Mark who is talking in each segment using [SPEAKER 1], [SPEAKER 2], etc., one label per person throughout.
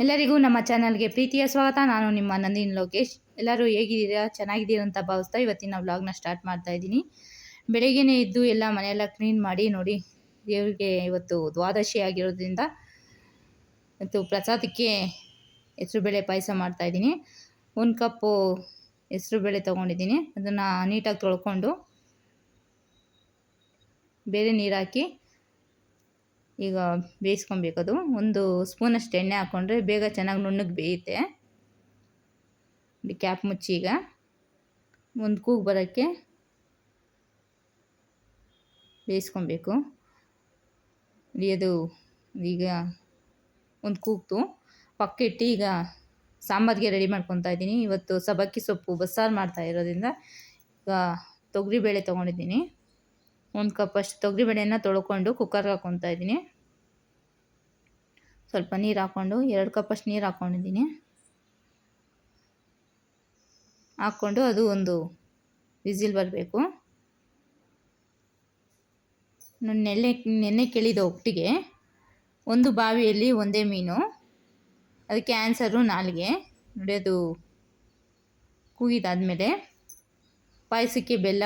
[SPEAKER 1] ಎಲ್ಲರಿಗೂ ನಮ್ಮ ಚಾನಲ್ಗೆ ಪ್ರೀತಿಯ ಸ್ವಾಗತ. ನಾನು ನಿಮ್ಮ ನಂದಿನಿ ಲೋಕೇಶ್. ಎಲ್ಲರೂ ಹೇಗಿದ್ದೀರಾ? ಚೆನ್ನಾಗಿದ್ದೀರಾ ಅಂತ ಭಾವಿಸ್ತಾ ಇವತ್ತಿನ ವ್ಲಾಗ್ನ ಸ್ಟಾರ್ಟ್ ಮಾಡ್ತಾ ಇದ್ದೀನಿ. ಬೆಳಗ್ಗೆನೇ ಇದ್ದು ಎಲ್ಲ ಮನೆಯೆಲ್ಲ ಕ್ಲೀನ್ ಮಾಡಿ ನೋಡಿ, ದೇವರಿಗೆ ಇವತ್ತು ದ್ವಾದಶಿ ಆಗಿರೋದ್ರಿಂದ ಇವತ್ತು ಪ್ರಸಾದಕ್ಕೆ ಹೆಸರುಬೇಳೆ ಪಾಯಸ ಮಾಡ್ತಾಯಿದ್ದೀನಿ. 1 ಕಪ್ಪು ಹೆಸರುಬೇಳೆ ತೊಗೊಂಡಿದ್ದೀನಿ. ಅದನ್ನು ನೀಟಾಗಿ ತೊಳ್ಕೊಂಡು ಬೇರೆ ನೀರು ಹಾಕಿ ಈಗ ಬೇಯಿಸ್ಕೊಬೇಕದು. 1 ಸ್ಪೂನಷ್ಟು ಎಣ್ಣೆ ಹಾಕ್ಕೊಂಡ್ರೆ ಬೇಗ ಚೆನ್ನಾಗಿ ನುಣ್ಣಗೆ ಬೇಯುತ್ತೆ. ಕ್ಯಾಪ್ ಮುಚ್ಚಿ ಈಗ ಒಂದು ಕೂಗು ಬರೋಕ್ಕೆ ಬೇಯಿಸ್ಕೊಬೇಕು. ಅದು ಈಗ ಒಂದು ಕೂಗ್ತು, ಪಕ್ಕ ಇಟ್ಟು ಈಗ ಸಾಂಬಾರಿಗೆ ರೆಡಿ ಮಾಡ್ಕೊತಾ ಇದ್ದೀನಿ. ಇವತ್ತು ಸಬ್ಬಕ್ಕಿ ಸೊಪ್ಪು ಬಸ್ಸಾರು ಮಾಡ್ತಾ ಇರೋದ್ರಿಂದ ಈಗ ತೊಗರಿಬೇಳೆ ತೊಗೊಂಡಿದ್ದೀನಿ. 1 ಕಪ್ಪಷ್ಟು ತೊಗರಿಬೇಳೆನ ತೊಳ್ಕೊಂಡು ಕುಕ್ಕರ್ಗೆ ಹಾಕ್ಕೊತಾ ಇದ್ದೀನಿ. ಸ್ವಲ್ಪ ನೀರು ಹಾಕ್ಕೊಂಡು 2 ಕಪ್ಪಷ್ಟು ನೀರು ಹಾಕ್ಕೊಂಡಿದ್ದೀನಿ. ಹಾಕ್ಕೊಂಡು ಅದು ಒಂದು ವಿಸಿಲ್ ಬರಬೇಕು. ನೆನ್ನೆ ಕೇಳಿದ ಒಟ್ಟಿಗೆ 1 ಬಾವಿಯಲ್ಲಿ ಒಂದೇ ಮೀನು, ಅದಕ್ಕೆ ಆನ್ಸರು ನಾಲಿಗೆ ನೋಡಿ. ಅದು ಕೂಗಿದಾದ್ಮೇಲೆ ಪಾಯಸಕ್ಕೆ ಬೆಲ್ಲ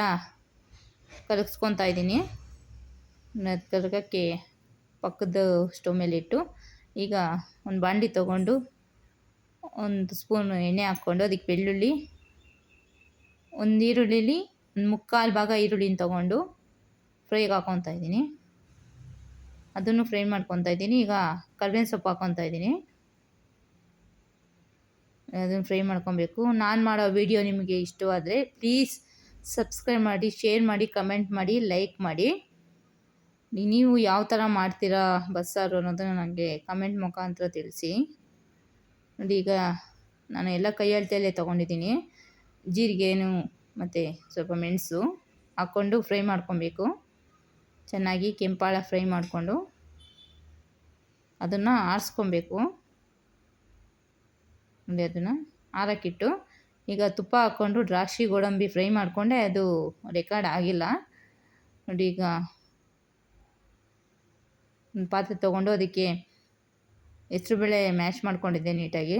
[SPEAKER 1] ಕರಗಿಸ್ಕೊತಾ ಇದ್ದೀನಿ. ಕರಗಕ್ಕೆ ಪಕ್ಕದ ಸ್ಟವ್ ಮೇಲೆ ಇಟ್ಟು ಈಗ ಒಂದು ಬಾಂಡಿ ತೊಗೊಂಡು 1 ಸ್ಪೂನ್ ಎಣ್ಣೆ ಹಾಕ್ಕೊಂಡು ಅದಕ್ಕೆ ಬೆಳ್ಳುಳ್ಳಿ, 1 ಈರುಳ್ಳಿಲಿ 1/4 ಭಾಗ ಈರುಳ್ಳಿನ ತೊಗೊಂಡು ಫ್ರೈಗೆ ಹಾಕ್ಕೊತಾ ಇದ್ದೀನಿ. ಅದನ್ನು ಫ್ರೈ ಮಾಡ್ಕೊತಾ ಇದ್ದೀನಿ. ಈಗ ಕರಿಬೇವಿನ ಸೊಪ್ಪು ಹಾಕ್ಕೊತಾ ಇದ್ದೀನಿ. ಅದನ್ನು ಫ್ರೈ ಮಾಡ್ಕೊಬೇಕು. ನಾನು ಮಾಡೋ ವಿಡಿಯೋ ನಿಮಗೆ ಇಷ್ಟವಾದರೆ ಪ್ಲೀಸ್ ಸಬ್ಸ್ಕ್ರೈಬ್ ಮಾಡಿ, ಶೇರ್ ಮಾಡಿ, ಕಮೆಂಟ್ ಮಾಡಿ, ಲೈಕ್ ಮಾಡಿ. ನೀವು ಯಾವ ಥರ ಮಾಡ್ತೀರಾ ಬಸ್ಸಾರು ಅನ್ನೋದನ್ನು ನನಗೆ ಕಮೆಂಟ್ ಮುಖಾಂತರ ತಿಳಿಸಿ. ನೋಡಿ ಈಗ ನಾನು ಎಲ್ಲ ಕೈ ಅಳತೆಯಲ್ಲೇ ತೊಗೊಂಡಿದ್ದೀನಿ. ಜೀರಿಗೆನು ಮತ್ತು ಸ್ವಲ್ಪ ಮೆಣಸು ಹಾಕ್ಕೊಂಡು ಫ್ರೈ ಮಾಡ್ಕೊಬೇಕು. ಚೆನ್ನಾಗಿ ಕೆಂಪಾಳ ಫ್ರೈ ಮಾಡಿಕೊಂಡು ಅದನ್ನು ಆರಿಸ್ಕೊಬೇಕು. ನೋಡಿ ಅದನ್ನು ಆರಕ್ಕಿಟ್ಟು ಈಗ ತುಪ್ಪ ಹಾಕ್ಕೊಂಡು ದ್ರಾಕ್ಷಿ ಗೋಡಂಬಿ ಫ್ರೈ ಮಾಡಿಕೊಂಡೆ. ಅದು ರೆಕಾರ್ಡ್ ಆಗಿಲ್ಲ ನೋಡಿ. ಈಗ ಒಂದು ಪಾತ್ರೆ ತೊಗೊಂಡು ಅದಕ್ಕೆ ಹೆಸರುಬೇಳೆ ಮ್ಯಾಶ್ ಮಾಡ್ಕೊಂಡಿದ್ದೆ ನೀಟಾಗಿ,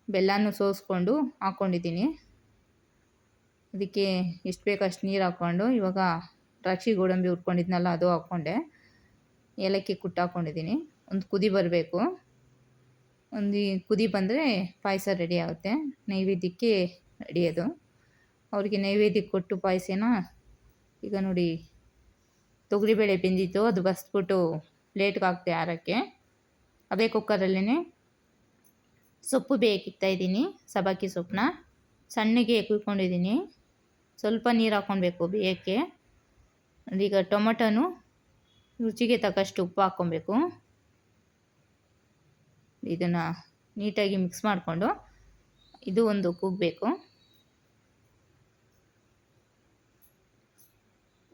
[SPEAKER 1] ಬೆಲ್ಲನೂ ಸೋಸ್ಕೊಂಡು ಹಾಕ್ಕೊಂಡಿದ್ದೀನಿ. ಅದಕ್ಕೆ ಎಷ್ಟು ಬೇಕೋ ಅಷ್ಟು ನೀರು ಹಾಕ್ಕೊಂಡು ಇವಾಗ ದ್ರಾಕ್ಷಿ ಗೋಡಂಬಿ ಹುರ್ಕೊಂಡಿದ್ನಲ್ಲ ಅದು ಹಾಕ್ಕೊಂಡೆ, ಏಲಕ್ಕಿ ಕುಟ್ಟು ಹಾಕ್ಕೊಂಡಿದ್ದೀನಿ. ಒಂದು ಕುದಿ ಬರಬೇಕು. ಒಂದು ಕುದಿ ಬಂದರೆ ಪಾಯಸ ರೆಡಿ ಆಗುತ್ತೆ. ನೈವೇದ್ಯಕ್ಕೆ ರೆಡಿ ಅದು. ಅವರಿಗೆ ನೈವೇದ್ಯಕ್ಕೆ ಕೊಟ್ಟು ಪಾಯಸನ ಈಗ ನೋಡಿ ತೊಗರಿಬೇಳೆ ಬೆಂದಿತ್ತು, ಅದು ಬಸ್ಬಿಟ್ಟು ಪ್ಲೇಟ್ಗೆ ಹಾಕ್ತೆ ಆರಕ್ಕೆ. ಅದೇ ಕುಕ್ಕರಲ್ಲೇ ಸೊಪ್ಪು ಬೇಯಕ್ಕಿಡ್ತಾ ಇದ್ದೀನಿ. ಸಬ್ಬಕ್ಕಿ ಸೊಪ್ಪನ್ನ ಸಣ್ಣಗೆ ಕುಯ್ಕೊಂಡಿದ್ದೀನಿ. ಸ್ವಲ್ಪ ನೀರು ಹಾಕ್ಕೊಬೇಕು ಬೇಯಕ್ಕೆ. ಈಗ ಟೊಮೊಟೊನು ರುಚಿಗೆ ತಕ್ಕಷ್ಟು ಉಪ್ಪು ಹಾಕ್ಕೊಬೇಕು. ಇದನ್ನು ನೀಟಾಗಿ ಮಿಕ್ಸ್ ಮಾಡಿಕೊಂಡು ಇದು ಒಂದು ಕೂಗಬೇಕು.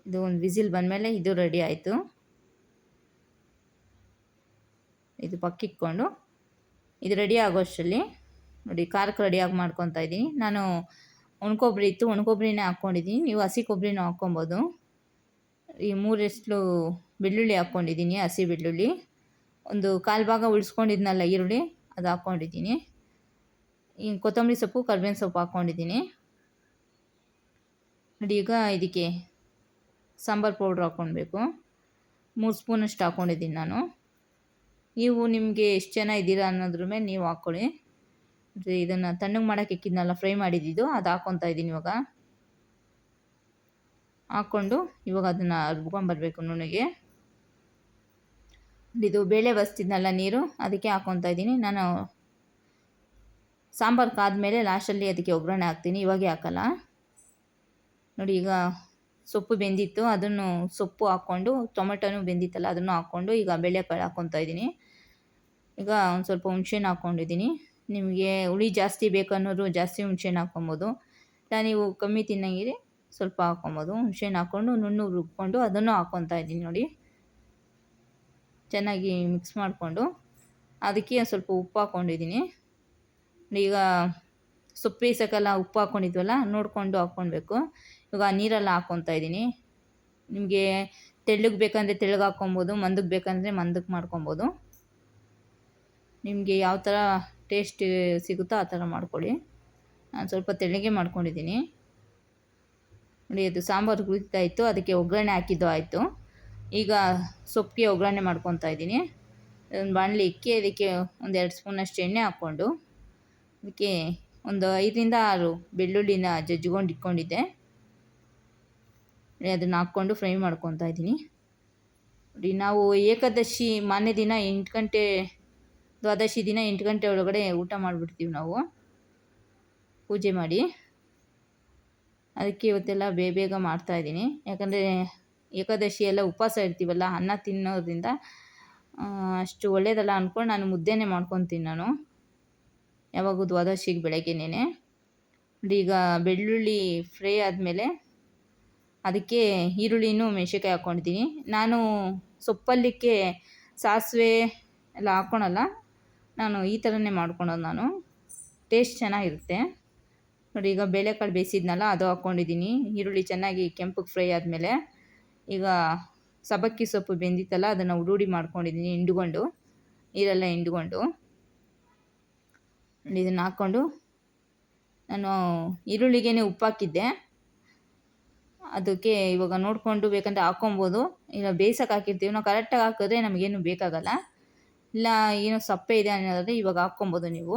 [SPEAKER 1] ಇದು ಒಂದು ವಿಸಿಲ್ ಬಂದಮೇಲೆ ಇದು ರೆಡಿ ಆಯಿತು. ಇದು ಪಕ್ಕಿಟ್ಕೊಂಡು ಇದು ರೆಡಿ ಆಗೋಷ್ಟರಲ್ಲಿ ನೋಡಿ ಖಾರಕ್ಕೆ ರೆಡಿಯಾಗಿ ಮಾಡ್ಕೊತಾ ಇದ್ದೀನಿ. ನಾನು ಒಣಕೊಬ್ಬರಿ ಇತ್ತು, ಒಣಕೊಬ್ಬರಿನೇ ಹಾಕ್ಕೊಂಡಿದ್ದೀನಿ. ನೀವು ಹಸಿ ಕೊಬ್ಬರಿನೂ ಹಾಕ್ಕೊಬೋದು. ಈ 3 ಎಸ್ಳು ಬೆಳ್ಳುಳ್ಳಿ ಹಾಕ್ಕೊಂಡಿದ್ದೀನಿ, ಹಸಿ ಬೆಳ್ಳುಳ್ಳಿ. 1/4 ಭಾಗ ಉಳಿಸ್ಕೊಂಡಿದ್ನಲ್ಲ ಈರುಳ್ಳಿ, ಅದು ಹಾಕ್ಕೊಂಡಿದ್ದೀನಿ. ಈಗ ಕೊತ್ತಂಬರಿ ಸೊಪ್ಪು, ಕರಿಬೇವಿನ ಸೊಪ್ಪು ಹಾಕ್ಕೊಂಡಿದ್ದೀನಿ. ನೋಡಿ ಈಗ ಇದಕ್ಕೆ ಸಾಂಬಾರು ಪೌಡ್ರ್ ಹಾಕ್ಕೊಳ್ಬೇಕು. 3 ಸ್ಪೂನಷ್ಟು ಹಾಕ್ಕೊಂಡಿದ್ದೀನಿ ನಾನು. ನೀವು ನಿಮಗೆ ಎಷ್ಟು ಜನ ಇದ್ದೀರಾ ಅನ್ನೋದ್ರ ಮೇಲೆ ನೀವು ಹಾಕ್ಕೊಳ್ಳಿ. ಇದನ್ನು ತಣ್ಣಗೆ ಮಾಡೋಕ್ಕೆ ಇಕ್ಕಿದ್ನಲ್ಲ ಫ್ರೈ ಮಾಡಿದ್ದು, ಅದು ಹಾಕ್ಕೊತಾ ಇದ್ದೀನಿ. ಇವಾಗ ಹಾಕ್ಕೊಂಡು ಇವಾಗ ಅದನ್ನು ರುಬ್ಕೊಂಬರ್ಬೇಕು ನುಣ್ಣಗೆ. ಇದು ಬೇಳೆ ಬಸ್ತಿದ್ನಲ್ಲ ನೀರು, ಅದಕ್ಕೆ ಹಾಕ್ಕೊತಾ ಇದ್ದೀನಿ. ನಾನು ಸಾಂಬಾರು ಕಾದ್ಮೇಲೆ ಲಾಸ್ಟಲ್ಲಿ ಅದಕ್ಕೆ ಒಗ್ಗರಣೆ ಹಾಕ್ತೀನಿ, ಇವಾಗೇ ಹಾಕಲ್ಲ. ನೋಡಿ ಈಗ ಸೊಪ್ಪು ಬೆಂದಿತ್ತು, ಅದನ್ನು ಸೊಪ್ಪು ಹಾಕ್ಕೊಂಡು ಟೊಮೆಟೊನೂ ಬೆಂದಿತ್ತಲ್ಲ ಅದನ್ನು ಹಾಕ್ಕೊಂಡು ಈಗ ಬೇಳೆಕಾಳು ಹಾಕ್ಕೊತಾ ಇದ್ದೀನಿ. ಈಗ ಒಂದು ಸ್ವಲ್ಪ ಹುಣ್ಸೆಹಣ್ಣು ಹಾಕ್ಕೊಂಡಿದ್ದೀನಿ. ನಿಮಗೆ ಹುಳಿ ಜಾಸ್ತಿ ಬೇಕನ್ನೋರು ಜಾಸ್ತಿ ಹುಣ್ಸೆಹಣ್ಣು ಹಾಕ್ಕೊಬೋದು, ಇಲ್ಲ ನೀವು ಕಮ್ಮಿ ತಿನ್ನಂಗಿದ್ರೆ ಸ್ವಲ್ಪ ಹಾಕ್ಕೊಬೋದು. ಹುಣ್ಸೆಹಣ್ಣು ಹಾಕ್ಕೊಂಡು ನುಣ್ಣಗೆ ರುಬ್ಕೊಂಡು ಅದನ್ನು ಹಾಕ್ಕೊತಾ ಇದ್ದೀನಿ. ನೋಡಿ ಚೆನ್ನಾಗಿ ಮಿಕ್ಸ್ ಮಾಡಿಕೊಂಡು ಅದಕ್ಕೆ ಒಂದು ಸ್ವಲ್ಪ ಉಪ್ಪು ಹಾಕ್ಕೊಂಡಿದ್ದೀನಿ. ಈಗ ಸೊಪ್ಪು ಬೇಯಿಸೋಕ್ಕೆಲ್ಲ ಉಪ್ಪು ಹಾಕ್ಕೊಂಡಿದ್ವಲ್ಲ ನೋಡಿಕೊಂಡು ಹಾಕ್ಕೊಳ್ಬೇಕು. ಇವಾಗ ನೀರೆಲ್ಲ ಹಾಕ್ಕೊತಾ ಇದ್ದೀನಿ. ನಿಮಗೆ ತೆಳ್ಳಗೆ ಬೇಕಂದರೆ ತೆಳ್ಳಗೆ ಹಾಕ್ಕೊಬೋದು, ಮಂದಕ್ಕೆ ಬೇಕಂದರೆ ಮಂದಕ್ಕೆ ಮಾಡ್ಕೊಬೋದು. ನಿಮಗೆ ಯಾವ ಥರ ಟೇಸ್ಟ್ ಸಿಗುತ್ತೋ ಆ ಥರ ಮಾಡ್ಕೊಳ್ಳಿ. ನಾನು ಸ್ವಲ್ಪ ತೆಳ್ಳಗೆ ಮಾಡ್ಕೊಂಡಿದ್ದೀನಿ ನೋಡಿ. ಅದು ಸಾಂಬಾರು ಕುದಿತಾಯಿತ್ತು, ಅದಕ್ಕೆ ಒಗ್ಗರಣೆ ಹಾಕಿದ್ದು ಆಯಿತು. ಈಗ ಸೊಪ್ಪಿಗೆ ಒಗ್ಗರಣೆ ಮಾಡ್ಕೊತಾ ಇದ್ದೀನಿ. ಒಂದು ಬಾಣಲಿ ಇಕ್ಕಿ ಅದಕ್ಕೆ ಒಂದು 2 ಸ್ಪೂನಷ್ಟು ಎಣ್ಣೆ ಹಾಕ್ಕೊಂಡು ಅದಕ್ಕೆ ಒಂದು 5ರಿಂದ 6 ಬೆಳ್ಳುಳ್ಳಿನ ಜಜ್ಜಿಕೊಂಡು ಇಟ್ಕೊಂಡಿದ್ದೆ, ಅದನ್ನು ಹಾಕ್ಕೊಂಡು ಫ್ರೈ ಮಾಡ್ಕೊತಾ ಇದ್ದೀನಿ ನೋಡಿ. ನಾವು ಏಕಾದಶಿ ಮಾರನೇ ದಿನ 8 ಗಂಟೆ, ದ್ವಾದಶಿ ದಿನ 8 ಗಂಟೆ ಒಳಗಡೆ ಊಟ ಮಾಡಿಬಿಡ್ತೀವಿ ನಾವು ಪೂಜೆ ಮಾಡಿ. ಅದಕ್ಕೆ ಇವತ್ತೆಲ್ಲ ಬೇಗ ಮಾಡ್ತಾಯಿದ್ದೀನಿ. ಯಾಕಂದರೆ ಏಕಾದಶಿ ಎಲ್ಲ ಉಪವಾಸ ಇರ್ತೀವಲ್ಲ, ಅನ್ನ ತಿನ್ನೋದ್ರಿಂದ ಅಷ್ಟು ಒಳ್ಳೆಯದಲ್ಲ ಅಂದ್ಕೊಂಡು ನಾನು ಮುದ್ದೆನೇ ಮಾಡ್ಕೊತೀನಿ ನಾನು ಯಾವಾಗೂ ದ್ವಾದಶಿಗೆ ಬೆಳಗ್ಗೆನೇ ನೋಡಿ. ಈಗ ಬೆಳ್ಳುಳ್ಳಿ ಫ್ರೈ ಆದಮೇಲೆ ಅದಕ್ಕೆ ಈರುಳ್ಳಿನೂ ಮೆಣಸಿನ್ಕಾಯಿ ಹಾಕ್ಕೊಂಡಿದ್ದೀನಿ. ನಾನು ಸೊಪ್ಪಲ್ಲಿಕ್ಕೆ ಸಾಸಿವೆ ಎಲ್ಲ ಹಾಕ್ಕೊಳಲ್ಲ, ನಾನು ಈ ಥರನೇ ಮಾಡ್ಕೊಳೋದು, ನಾನು ಟೇಸ್ಟ್ ಚೆನ್ನಾಗಿರುತ್ತೆ ನೋಡಿ. ಈಗ ಬೇಳೆಕಾಳು ಬೇಯಿಸಿದ್ನಲ್ಲ ಅದು ಹಾಕ್ಕೊಂಡಿದ್ದೀನಿ. ಈರುಳ್ಳಿ ಚೆನ್ನಾಗಿ ಕೆಂಪಗೆ ಫ್ರೈ ಆದಮೇಲೆ ಈಗ ಸಬ್ಬಕ್ಕಿ ಸೊಪ್ಪು ಬೆಂದಿತ್ತಲ್ಲ ಅದನ್ನು ಉಡುಡಿ ಮಾಡ್ಕೊಂಡಿದ್ದೀನಿ, ಹಿಂಡ್ಕೊಂಡು ನೀರೆಲ್ಲ ಹಿಂಡ್ಕೊಂಡು ನೋಡಿ. ಇದನ್ನು ಹಾಕ್ಕೊಂಡು ನಾನು ಈರುಳ್ಳಿಗೆ ಉಪ್ಪು ಹಾಕಿದ್ದೆ, ಅದಕ್ಕೆ ಇವಾಗ ನೋಡಿಕೊಂಡು ಬೇಕಂದರೆ ಹಾಕ್ಕೊಬೋದು. ಇಲ್ಲ ಬೇಯಿಸೋಕೆ ಹಾಕಿರ್ತೀವಿ ನಾವು, ಕರೆಕ್ಟಾಗಿ ಹಾಕಿದ್ರೆ ನಮಗೇನು ಬೇಕಾಗಲ್ಲ. ಇಲ್ಲ ಏನೋ ಸಪ್ಪೆ ಇದೆ ಅನ್ನೋದಾದರೆ ಇವಾಗ ಹಾಕ್ಕೊಬೋದು ನೀವು.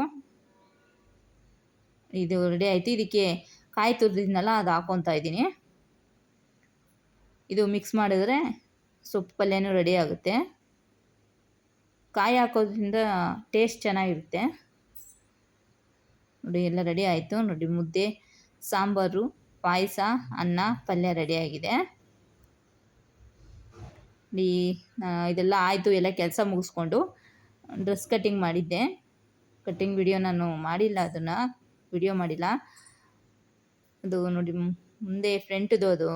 [SPEAKER 1] ಇದು ರೆಡಿ ಆಯಿತು. ಇದಕ್ಕೆ ಕಾಯಿ ತುರಿದಿದ್ನಲ್ಲ ಅದು ಹಾಕ್ಕೊತಾ ಇದ್ದೀನಿ. ಇದು ಮಿಕ್ಸ್ ಮಾಡಿದ್ರೆ ಸೊಪ್ಪು ಪಲ್ಯನೂ ರೆಡಿ ಆಗುತ್ತೆ. ಕಾಯಿ ಹಾಕೋದ್ರಿಂದ ಟೇಸ್ಟ್ ಚೆನ್ನಾಗಿರುತ್ತೆ ನೋಡಿ. ಎಲ್ಲ ರೆಡಿ ಆಯಿತು ನೋಡಿ. ಮುದ್ದೆ, ಸಾಂಬಾರು, ಪಾಯಸ, ಅನ್ನ, ಪಲ್ಯ ರೆಡಿಯಾಗಿದೆ ನೋಡಿ. ಇದೆಲ್ಲ ಆಯಿತು. ಎಲ್ಲ ಕೆಲಸ ಮುಗಿಸ್ಕೊಂಡು ಡ್ರೆಸ್ ಕಟ್ಟಿಂಗ್ ಮಾಡಿದ್ದೆ. ಕಟ್ಟಿಂಗ್ ವಿಡಿಯೋ ನಾನು ಮಾಡಿಲ್ಲ, ಅದನ್ನು ವಿಡಿಯೋ ಮಾಡಿಲ್ಲ. ಅದು ನೋಡಿ ಮುಂದೆ ಫ್ರಂಟ್ದು ಅದು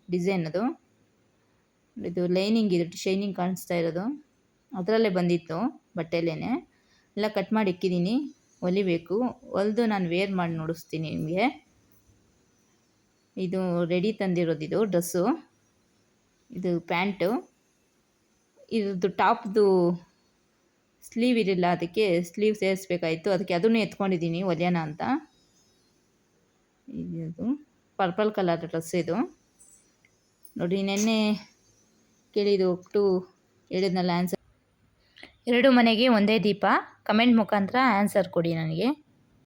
[SPEAKER 1] ಡಿಸೈನ್, ಅದು ಇದು ಲೈನಿಂಗ್, ಇದು ಶೈನಿಂಗ್ ಕಾಣಿಸ್ತಾ ಇರೋದು ಅದರಲ್ಲೇ ಬಂದಿತ್ತು ಬಟ್ಟೆಲೇ. ಎಲ್ಲ ಕಟ್ ಮಾಡಿ ಇಕ್ಕಿದ್ದೀನಿ, ಹೊಲಿಬೇಕು. ಹೊಲಿದು ನಾನು ವೇರ್ ಮಾಡಿ ನೋಡಿಸ್ತೀನಿ ನಿಮಗೆ. ಇದು ರೆಡಿ ತಂದಿರೋದು, ಇದು ಡ್ರೆಸ್ಸು, ಇದು ಪ್ಯಾಂಟು. ಇದ್ರದ್ದು ಟಾಪ್ದು ಸ್ಲೀವ್ ಇರಲಿಲ್ಲ, ಅದಕ್ಕೆ ಸ್ಲೀವ್ ಸೇರಿಸ್ಬೇಕಾಯಿತು. ಅದಕ್ಕೆ ಅದನ್ನು ಎತ್ಕೊಂಡಿದ್ದೀನಿ ಹೊಲಿಯೋಣ ಅಂತ. ಇದು ಪರ್ಪಲ್ ಕಲರ್ ಡ್ರೆಸ್ ಇದು ನೋಡಿ. ನೆನ್ನೆ ಕೇಳಿದ್ದು ಒಟ್ಟು ಹೇಳಿದ್ನಲ್ಲ ಆನ್ಸರ್. 2 ಮನೆಗೆ ಒಂದೇ ದೀಪ, ಕಮೆಂಟ್ ಮುಖಾಂತರ ಆನ್ಸರ್ ಕೊಡಿ ನನಗೆ.